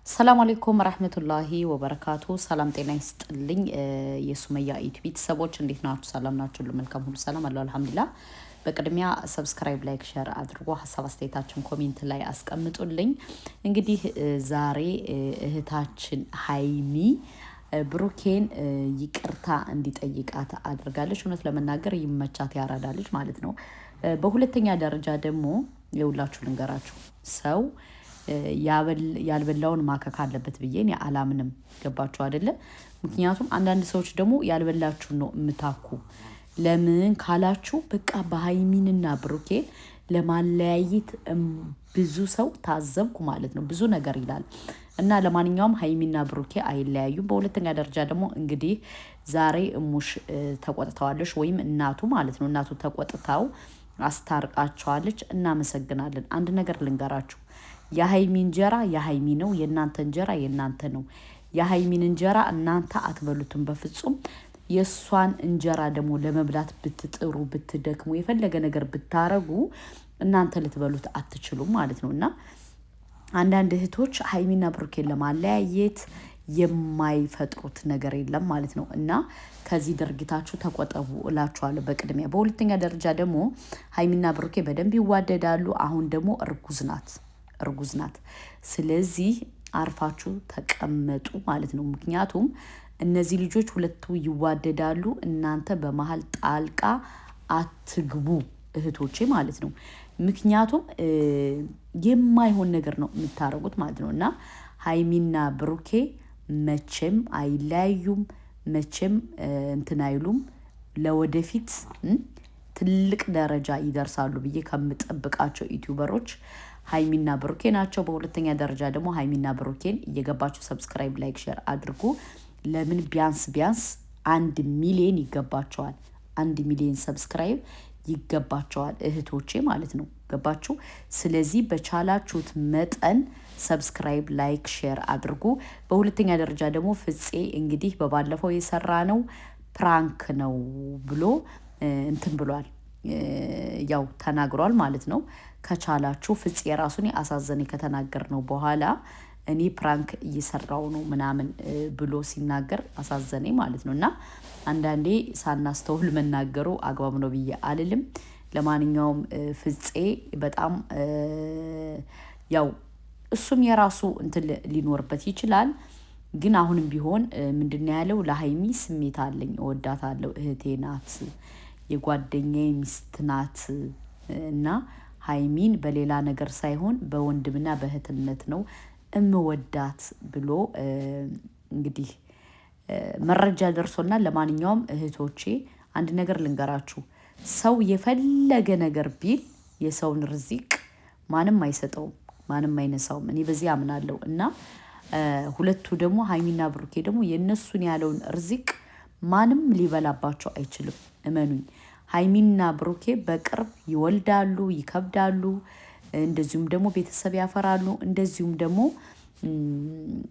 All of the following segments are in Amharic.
ሰላም አለይኩም ረህመቱላሂ ወበረካቱ። ሰላም ጤና ይስጥልኝ። የሱመያ ኢት ቤተሰቦች እንዴት ናችሁ? ሰላም ናችሁ? ሁሉ መልካም፣ ሁሉ ሰላም አለው አልሐምዱሊላህ። በቅድሚያ ሰብስክራይብ፣ ላይክ፣ ሼር አድርጎ ሀሳብ አስተያየታችሁን ኮሜንት ላይ አስቀምጡልኝ። እንግዲህ ዛሬ እህታችን ሀይሚ ብሩኬን ይቅርታ እንዲጠይቃት አድርጋለች። እውነት ለመናገር ይመቻት ያራዳለች ማለት ነው። በሁለተኛ ደረጃ ደግሞ የሁላችሁ ልንገራችሁ ሰው ያልበላውን ማከክ አለበት ብዬ እኔ አላምንም። ገባችሁ አይደለ? ምክንያቱም አንዳንድ ሰዎች ደግሞ ያልበላችሁን ነው የምታኩ። ለምን ካላችሁ በቃ በሀይሚንና ብሩኬን ለማለያየት ብዙ ሰው ታዘብኩ ማለት ነው። ብዙ ነገር ይላል እና ለማንኛውም ሀይሚና ብሩኬ አይለያዩም። በሁለተኛ ደረጃ ደግሞ እንግዲህ ዛሬ እሙሽ ተቆጥተዋለች፣ ወይም እናቱ ማለት ነው። እናቱ ተቆጥታው አስታርቃቸዋለች። እናመሰግናለን። አንድ ነገር ልንገራችሁ፣ የሀይሚ እንጀራ የሀይሚ ነው፣ የእናንተ እንጀራ የእናንተ ነው። የሀይሚን እንጀራ እናንተ አትበሉትም በፍጹም። የእሷን እንጀራ ደግሞ ለመብላት ብትጥሩ ብትደክሙ የፈለገ ነገር ብታረጉ እናንተ ልትበሉት አትችሉም ማለት ነው። እና አንዳንድ እህቶች ሀይሚና ብሩኬን ለማለያየት የማይፈጥሩት ነገር የለም ማለት ነው። እና ከዚህ ድርጊታችሁ ተቆጠቡ እላችኋለሁ በቅድሚያ። በሁለተኛ ደረጃ ደግሞ ሀይሚና ብሩኬ በደንብ ይዋደዳሉ። አሁን ደግሞ እርጉዝ ናት። ስለዚህ አርፋችሁ ተቀመጡ ማለት ነው። ምክንያቱም እነዚህ ልጆች ሁለቱ ይዋደዳሉ። እናንተ በመሀል ጣልቃ አትግቡ እህቶቼ ማለት ነው። ምክንያቱም የማይሆን ነገር ነው የምታደርጉት ማለት ነው። እና ሀይሚና ብሩኬ መቼም አይለያዩም፣ መቼም እንትን አይሉም። ለወደፊት ትልቅ ደረጃ ይደርሳሉ ብዬ ከምጠብቃቸው ዩቲዩበሮች ሀይሚና ብሩኬ ናቸው። በሁለተኛ ደረጃ ደግሞ ሀይሚና ብሩኬን እየገባችሁ ሰብስክራይብ፣ ላይክ፣ ሼር አድርጉ። ለምን ቢያንስ 1 ሚሊዮን ይገባቸዋል። 1 ሚሊዮን ሰብስክራይብ ይገባቸዋል እህቶቼ ማለት ነው። ገባችሁ? ስለዚህ በቻላችሁት መጠን ሰብስክራይብ፣ ላይክ፣ ሼር አድርጉ። በሁለተኛ ደረጃ ደግሞ ፍፄ እንግዲህ በባለፈው የሰራ ነው ፕራንክ ነው ብሎ እንትን ብሏል፣ ያው ተናግሯል ማለት ነው። ከቻላችሁ ፍፄ የራሱን አሳዘኔ ከተናገር ነው በኋላ እኔ ፕራንክ እየሰራው ነው ምናምን ብሎ ሲናገር አሳዘኔ ማለት ነው። እና አንዳንዴ ሳናስተውል መናገሩ አግባብ ነው ብዬ አልልም። ለማንኛውም ፍፄ በጣም ያው እሱም የራሱ እንትን ሊኖርበት ይችላል። ግን አሁንም ቢሆን ምንድነው ያለው? ለሀይሚ ስሜት አለኝ፣ እወዳታለሁ፣ እህቴ ናት፣ የጓደኛዬ ሚስት ናት እና ሀይሚን በሌላ ነገር ሳይሆን በወንድምና በእህትነት ነው እምወዳት ብሎ እንግዲህ መረጃ ደርሶናል። ለማንኛውም እህቶቼ አንድ ነገር ልንገራችሁ፣ ሰው የፈለገ ነገር ቢል የሰውን ርዚቅ ማንም አይሰጠውም፣ ማንም አይነሳውም። እኔ በዚህ አምናለሁ። እና ሁለቱ ደግሞ ሀይሚና ብሩኬ ደግሞ የእነሱን ያለውን ርዚቅ ማንም ሊበላባቸው አይችልም፣ እመኑኝ። ሀይሚና ብሩኬ በቅርብ ይወልዳሉ፣ ይከብዳሉ፣ እንደዚሁም ደግሞ ቤተሰብ ያፈራሉ። እንደዚሁም ደግሞ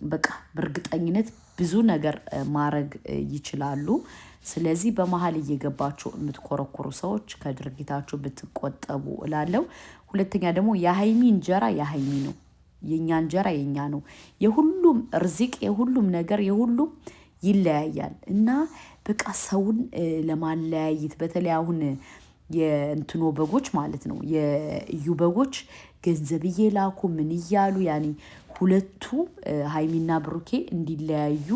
በቃ በእርግጠኝነት ብዙ ነገር ማድረግ ይችላሉ። ስለዚህ በመሀል እየገባችሁ የምትኮረኮሩ ሰዎች ከድርጊታችሁ ብትቆጠቡ እላለሁ። ሁለተኛ ደግሞ የሀይሚ እንጀራ የሀይሚ ነው፣ የኛ እንጀራ የኛ ነው። የሁሉም ርዚቅ፣ የሁሉም ነገር፣ የሁሉም ይለያያል። እና በቃ ሰውን ለማለያየት በተለይ አሁን የእንትኖ በጎች ማለት ነው የእዩ በጎች ገንዘብ እየላኩ ምን እያሉ ያኔ ሁለቱ ሀይሚና ብሩኬ እንዲለያዩ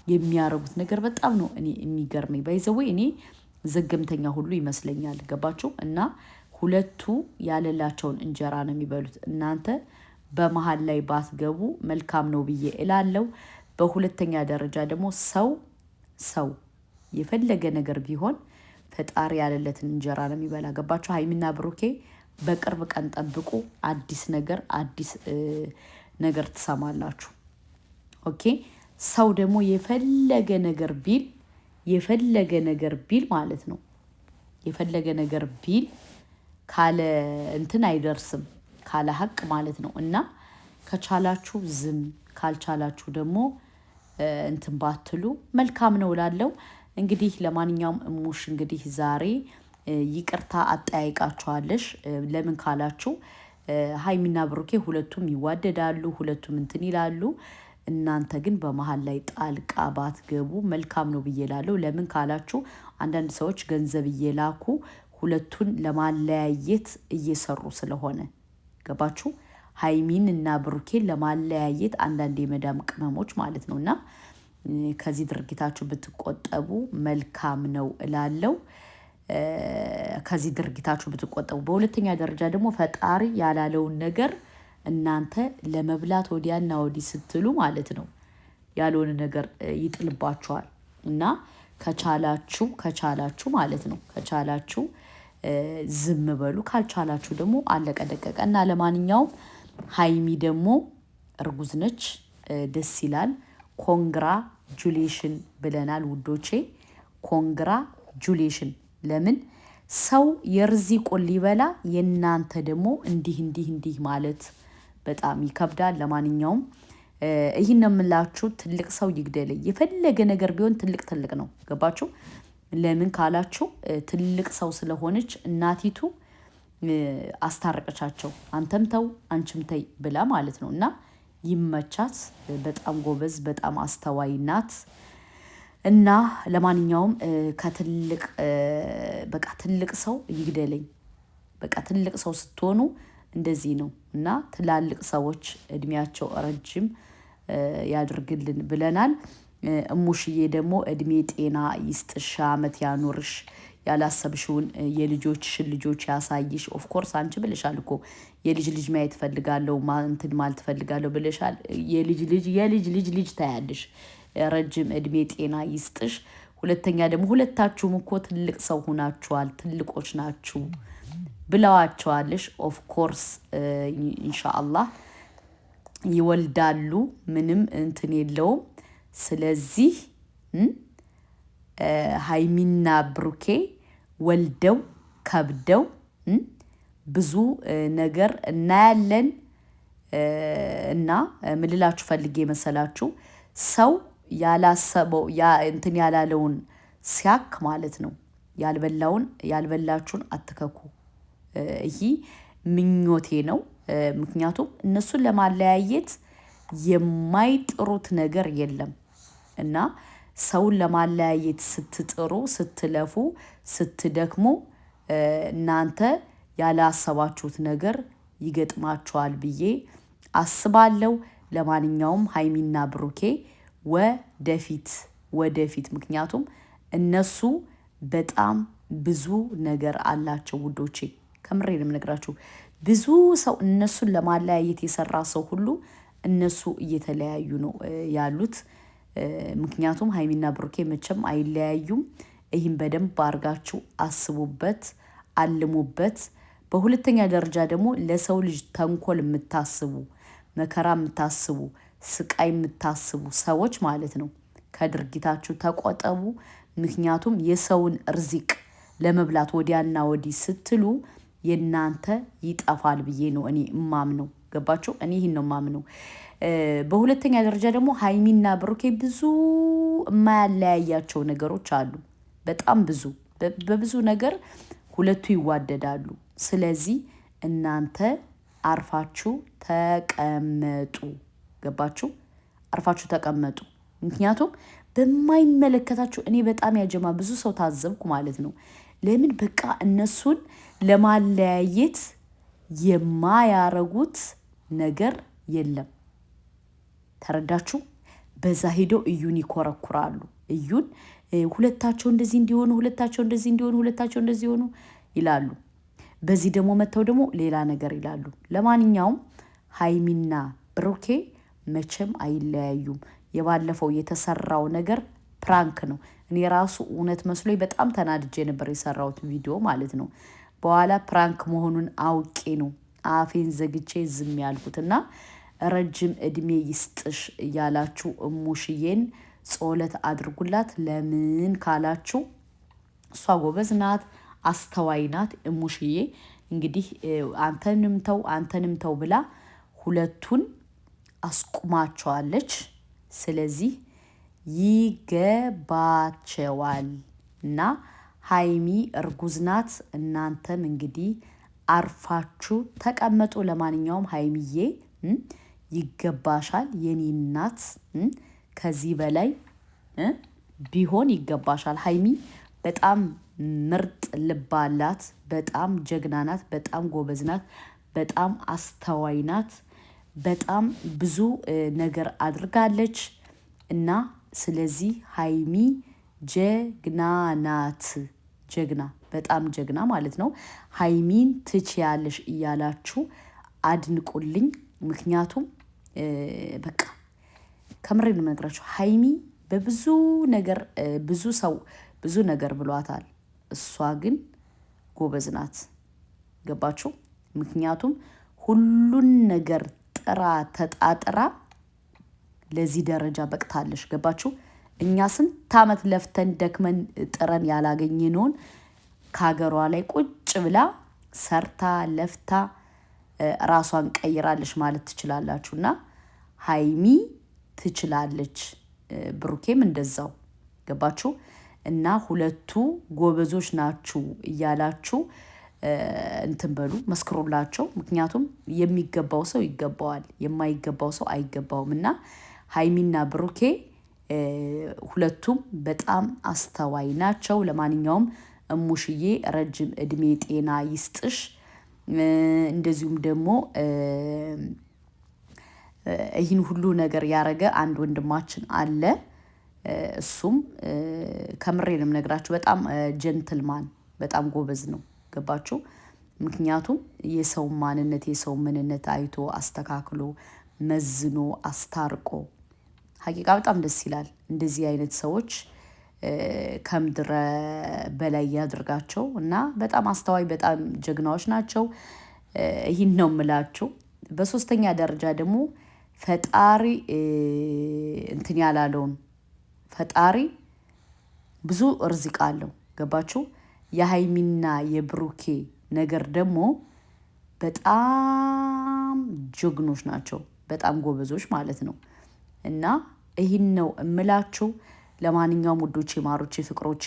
የሚያደርጉት ነገር በጣም ነው እኔ የሚገርመኝ። ባይዘወይ እኔ ዘገምተኛ ሁሉ ይመስለኛል። ገባችሁ? እና ሁለቱ ያለላቸውን እንጀራ ነው የሚበሉት። እናንተ በመሀል ላይ ባትገቡ መልካም ነው ብዬ እላለሁ። በሁለተኛ ደረጃ ደግሞ ሰው የፈለገ ነገር ቢሆን ፈጣሪ ያለለትን እንጀራ ነው የሚበላ። ገባችሁ? ሀይሚና ብሩኬ በቅርብ ቀን ጠብቁ፣ አዲስ ነገር ትሰማላችሁ። ኦኬ። ሰው ደግሞ የፈለገ ነገር ቢል ማለት ነው የፈለገ ነገር ቢል ካለ እንትን አይደርስም፣ ካለ ሀቅ ማለት ነው። እና ከቻላችሁ ዝም፣ ካልቻላችሁ ደግሞ እንትን ባትሉ መልካም ነው እላለሁ። እንግዲህ ለማንኛውም እሙሽ እንግዲህ ዛሬ ይቅርታ አጠያይቃችኋለሽ። ለምን ካላችሁ ሀይሚና ብሩኬ ሁለቱም ይዋደዳሉ፣ ሁለቱም እንትን ይላሉ። እናንተ ግን በመሀል ላይ ጣልቃ ባትገቡ መልካም ነው ብዬ እላለሁ። ለምን ካላችሁ አንዳንድ ሰዎች ገንዘብ እየላኩ ሁለቱን ለማለያየት እየሰሩ ስለሆነ ገባችሁ? ሀይሚን እና ብሩኬን ለማለያየት አንዳንድ የመዳም ቅመሞች ማለት ነው። እና ከዚህ ድርጊታችሁ ብትቆጠቡ መልካም ነው እላለሁ። ከዚህ ድርጊታችሁ ብትቆጠቡ። በሁለተኛ ደረጃ ደግሞ ፈጣሪ ያላለውን ነገር እናንተ ለመብላት ወዲያና ወዲህ ስትሉ ማለት ነው ያልሆነ ነገር ይጥልባችኋል። እና ከቻላችሁ ማለት ነው ከቻላችሁ ዝም በሉ፣ ካልቻላችሁ ደግሞ አለቀ ደቀቀ። እና ለማንኛውም ሀይሚ ደግሞ እርጉዝ ነች፣ ደስ ይላል። ኮንግራ ጁሌሽን ብለናል ውዶቼ፣ ኮንግራ ጁሌሽን። ለምን ሰው የርዚቁን ሊበላ የእናንተ ደግሞ እንዲህ ማለት በጣም ይከብዳል። ለማንኛውም ይህን የምላችሁ ትልቅ ሰው ይግደለኝ፣ የፈለገ ነገር ቢሆን ትልቅ ነው። ገባችሁ? ለምን ካላችሁ ትልቅ ሰው ስለሆነች እናቲቱ አስታረቀቻቸው። አንተም ተው አንቺም ተይ ብላ ማለት ነው። እና ይመቻት። በጣም ጎበዝ፣ በጣም አስተዋይ ናት። እና ለማንኛውም ትልቅ ሰው ይግደለኝ። በቃ ትልቅ ሰው ስትሆኑ እንደዚህ ነው። እና ትላልቅ ሰዎች እድሜያቸው ረጅም ያድርግልን ብለናል። እሙሽዬ ደግሞ እድሜ ጤና ይስጥሽ፣ ዓመት ያኖርሽ፣ ያላሰብሽውን የልጆችሽን ልጆች ያሳይሽ። ኦፍኮርስ አንቺ ብለሻል እኮ የልጅ ማየት ፈልጋለሁ እንትን ማለት ፈልጋለሁ ብለሻል። የልጅ ልጅ ታያለሽ። ረጅም እድሜ ጤና ይስጥሽ። ሁለተኛ ደግሞ ሁለታችሁም እኮ ትልቅ ሰው ሁናችኋል፣ ትልቆች ናችሁ ብለዋቸዋለሽ። ኦፍኮርስ ኢንሻአላህ ይወልዳሉ፣ ምንም እንትን የለውም። ስለዚህ ሀይሚና ብሩኬ ወልደው ከብደው ብዙ ነገር እናያለን። እና ምልላችሁ ፈልጌ መሰላችሁ ሰው ያላሰበው እንትን ያላለውን ሲያክ ማለት ነው። ያልበላችሁን አትከኩ። ይህ ምኞቴ ነው። ምክንያቱም እነሱን ለማለያየት የማይጥሩት ነገር የለም። እና ሰውን ለማለያየት ስትጥሩ፣ ስትለፉ፣ ስትደክሙ እናንተ ያላሰባችሁት ነገር ይገጥማችኋል ብዬ አስባለሁ። ለማንኛውም ሀይሚና ብሩኬ ወደፊት ምክንያቱም እነሱ በጣም ብዙ ነገር አላቸው ውዶቼ። ከምሬ ነው የምነግራችሁ። ብዙ ሰው እነሱን ለማለያየት የሰራ ሰው ሁሉ እነሱ እየተለያዩ ነው ያሉት። ምክንያቱም ሀይሚና ብሩኬ መቼም አይለያዩም። ይህም በደንብ አድርጋችሁ አስቡበት፣ አልሙበት። በሁለተኛ ደረጃ ደግሞ ለሰው ልጅ ተንኮል የምታስቡ፣ መከራ የምታስቡ፣ ስቃይ የምታስቡ ሰዎች ማለት ነው ከድርጊታችሁ ተቆጠቡ። ምክንያቱም የሰውን ርዚቅ ለመብላት ወዲያና ወዲህ ስትሉ የእናንተ ይጠፋል ብዬ ነው እኔ እማምነው። ገባችሁ? እኔ ይህን ነው እማምነው። በሁለተኛ ደረጃ ደግሞ ሀይሚና ብሩኬ ብዙ የማያለያያቸው ነገሮች አሉ። በጣም በብዙ ነገር ሁለቱ ይዋደዳሉ። ስለዚህ እናንተ አርፋችሁ ተቀመጡ። ገባችሁ? አርፋችሁ ተቀመጡ። ምክንያቱም በማይመለከታችሁ እኔ በጣም ያጀማ ብዙ ሰው ታዘብኩ ማለት ነው። ለምን በቃ እነሱን ለማለያየት የማያረጉት ነገር የለም። ተረዳችሁ? በዛ ሄደው እዩን ይኮረኩራሉ። እዩን ሁለታቸው እንደዚህ እንዲሆኑ፣ ሁለታቸው እንደዚህ እንዲሆኑ፣ ሁለታቸው እንደዚህ ሆኑ ይላሉ። በዚህ ደግሞ መተው ደግሞ ሌላ ነገር ይላሉ። ለማንኛውም ሀይሚና ብሩኬ መቼም አይለያዩም። የባለፈው የተሰራው ነገር ፕራንክ ነው። እኔ ራሱ እውነት መስሎኝ በጣም ተናድጄ ነበር የሰራሁት ቪዲዮ ማለት ነው። በኋላ ፕራንክ መሆኑን አውቄ ነው አፌን ዘግቼ ዝም ያልኩትና ረጅም እድሜ ይስጥሽ እያላችሁ እሙሽዬን ጸሎት አድርጉላት። ለምን ካላችሁ እሷ ጎበዝ ናት፣ አስተዋይ ናት። እሙሽዬ እንግዲህ አንተንም ተው ብላ ሁለቱን አስቁማቸዋለች። ስለዚህ ይገባቸዋል። እና ሀይሚ እርጉዝ ናት። እናንተም እንግዲህ አርፋችሁ ተቀመጡ። ለማንኛውም ሀይሚዬ ይገባሻል የኔ እናት። ከዚህ በላይ ቢሆን ይገባሻል። ሀይሚ በጣም ምርጥ ልብ አላት። በጣም ጀግና ናት። በጣም ጎበዝ ናት። በጣም አስተዋይ ናት። በጣም ብዙ ነገር አድርጋለች እና ስለዚህ ሀይሚ ጀግና ናት። ጀግና በጣም ጀግና ማለት ነው። ሀይሚን ትችያለሽ እያላችሁ አድንቁልኝ። ምክንያቱም በቃ ከምሬን ነው የምነግራችሁ። ሀይሚ በብዙ ነገር ብዙ ሰው ብዙ ነገር ብሏታል። እሷ ግን ጎበዝ ናት። ገባችሁ? ምክንያቱም ሁሉን ነገር ጥራ ተጣጥራ ለዚህ ደረጃ በቅታለሽ። ገባችሁ? እኛ ስንት ዓመት ለፍተን ደክመን ጥረን ያላገኘነውን ከሀገሯ ላይ ቁጭ ብላ ሰርታ ለፍታ ራሷን ቀይራለች ማለት ትችላላችሁ። እና ሀይሚ ትችላለች፣ ብሩኬም እንደዛው። ገባችሁ? እና ሁለቱ ጎበዞች ናችሁ እያላችሁ እንትን በሉ፣ መስክሩላቸው። ምክንያቱም የሚገባው ሰው ይገባዋል፣ የማይገባው ሰው አይገባውም። እና ሀይሚና ብሩኬ ሁለቱም በጣም አስተዋይ ናቸው። ለማንኛውም እሙሽዬ ረጅም እድሜ ጤና ይስጥሽ። እንደዚሁም ደግሞ ይህን ሁሉ ነገር ያረገ አንድ ወንድማችን አለ። እሱም ከምሬንም ነግራችሁ በጣም ጀንትልማን፣ በጣም ጎበዝ ነው። ገባችሁ? ምክንያቱም የሰው ማንነት የሰው ምንነት አይቶ አስተካክሎ መዝኖ አስታርቆ ሀቂቃ በጣም ደስ ይላል። እንደዚህ አይነት ሰዎች ከምድረ በላይ ያድርጋቸው እና በጣም አስተዋይ በጣም ጀግናዎች ናቸው። ይህን ነው የምላችሁ። በሶስተኛ ደረጃ ደግሞ ፈጣሪ እንትን ያላለውን ፈጣሪ ብዙ እርዝቅ አለው። ገባችሁ? የሀይሚና የብሩኬ ነገር ደግሞ በጣም ጀግኖች ናቸው፣ በጣም ጎበዞች ማለት ነው። እና ይህን ነው እምላችሁ። ለማንኛውም ውዶቼ፣ ማሮቼ፣ ፍቅሮቼ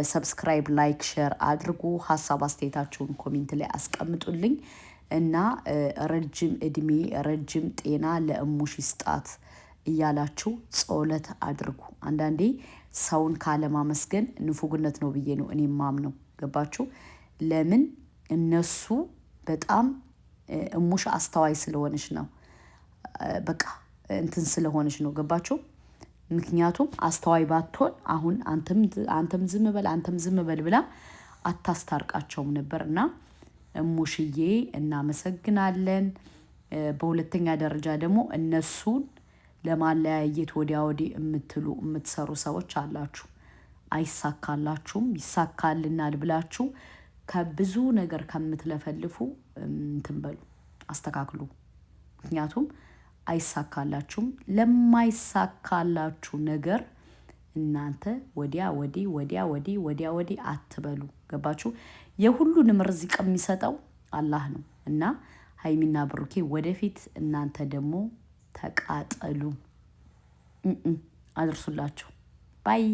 ሰብስክራይብ፣ ላይክ፣ ሼር አድርጉ። ሀሳብ አስተያየታችሁን ኮሜንት ላይ አስቀምጡልኝ እና ረጅም እድሜ ረጅም ጤና ለእሙሽ ይስጣት እያላችሁ ጸሎት አድርጉ። አንዳንዴ ሰውን ካለማመስገን ንፉግነት ነው ብዬ ነው እኔ ማምነው። ገባችሁ? ለምን እነሱ በጣም እሙሽ አስተዋይ ስለሆነች ነው፣ በቃ እንትን ስለሆነች ነው። ገባችሁ? ምክንያቱም አስተዋይ ባትሆን አሁን አንተም ዝም በል አንተም ዝም በል ብላ አታስታርቃቸውም ነበር። እና እሙሽዬ እናመሰግናለን። በሁለተኛ ደረጃ ደግሞ እነሱን ለማለያየት ወዲያ ወዲህ የምትሰሩ ሰዎች አላችሁ። አይሳካላችሁም። ይሳካልናል ብላችሁ ከብዙ ነገር ከምትለፈልፉ እንትን በሉ፣ አስተካክሉ። ምክንያቱም አይሳካላችሁም። ለማይሳካላችሁ ነገር እናንተ ወዲያ ወዲህ አትበሉ። ገባችሁ? የሁሉንም ርዝቅ የሚሰጠው አላህ ነው። እና ሀይሚና ብሩኬ ወደፊት፣ እናንተ ደግሞ ተቃጠሉ፣ አድርሱላቸው። ባይ